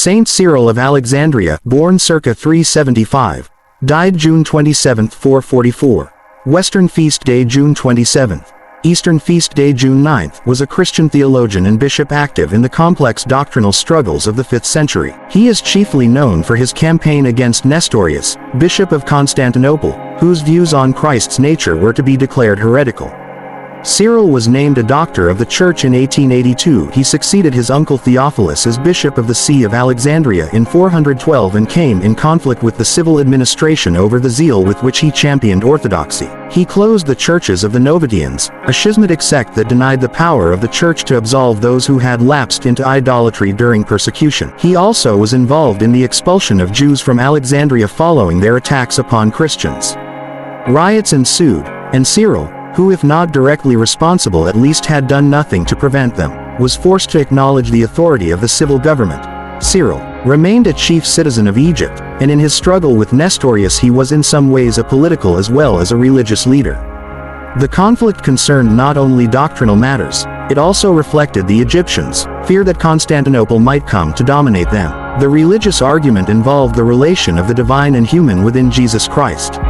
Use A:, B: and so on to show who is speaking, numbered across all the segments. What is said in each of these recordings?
A: Saint Cyril of Alexandria, born circa 375. Died June 27, 444. Western feast day June 27. Eastern feast day June 9, was a Christian theologian and bishop active in the complex doctrinal struggles of the 5th century. He is chiefly known for his campaign against Nestorius, bishop of Constantinople, whose views on Christ's nature were to be declared heretical. Cyril was named a doctor of the Church in 1882. He succeeded his uncle Theophilus as bishop of the See of Alexandria in 412 and came in conflict with the civil administration over the zeal with which he championed orthodoxy. He closed the churches of the Novatians, a schismatic sect that denied the power of the church to absolve those who had lapsed into idolatry during persecution. He also was involved in the expulsion of Jews from Alexandria following their attacks upon Christians. Riots ensued, and Cyril, who if not directly responsible at least had done nothing to prevent them, was forced to acknowledge the authority of the civil government. Cyril remained a chief citizen of Egypt, and in his struggle with Nestorius he was in some ways a political as well as a religious leader. The conflict concerned not only doctrinal matters, it also reflected the Egyptians' fear that Constantinople might come to dominate them. The religious argument involved the relation of the divine and human within Jesus Christ.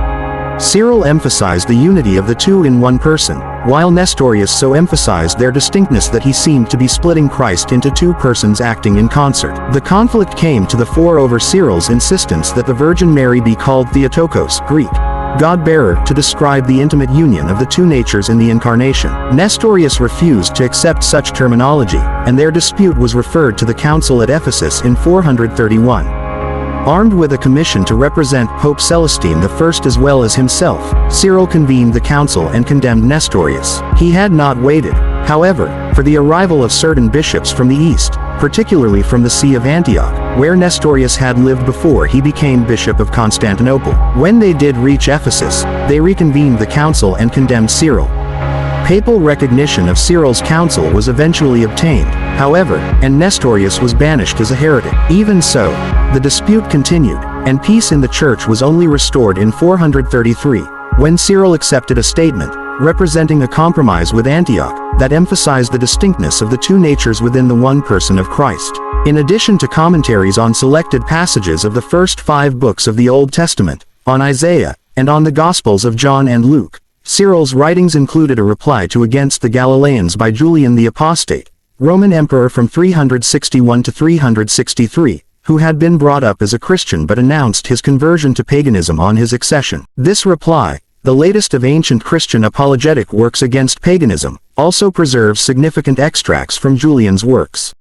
A: Cyril emphasized the unity of the two in one person, while Nestorius so emphasized their distinctness that he seemed to be splitting Christ into two persons acting in concert. The conflict came to the fore over Cyril's insistence that the Virgin Mary be called Theotokos, Greek, God-bearer, to describe the intimate union of the two natures in the Incarnation. Nestorius refused to accept such terminology, and their dispute was referred to the council at Ephesus in 431. Armed with a commission to represent Pope Celestine I as well as himself, Cyril convened the council and condemned Nestorius. He had not waited, however, for the arrival of certain bishops from the east, particularly from the See of Antioch, where Nestorius had lived before he became bishop of Constantinople. When they did reach Ephesus, they reconvened the council and condemned Cyril. Papal recognition of Cyril's council was eventually obtained, however, and Nestorius was banished as a heretic. Even so, the dispute continued, and peace in the church was only restored in 433, when Cyril accepted a statement, representing a compromise with Antioch, that emphasized the distinctness of the two natures within the one person of Christ. In addition to commentaries on selected passages of the first 5 books of the Old Testament, on Isaiah, and on the Gospels of John and Luke, Cyril's writings included a reply to Against the Galileans by Julian the Apostate, Roman emperor from 361 to 363, who had been brought up as a Christian but announced his conversion to paganism on his accession. This reply, the latest of ancient Christian apologetic works against paganism, also preserves significant extracts from Julian's works.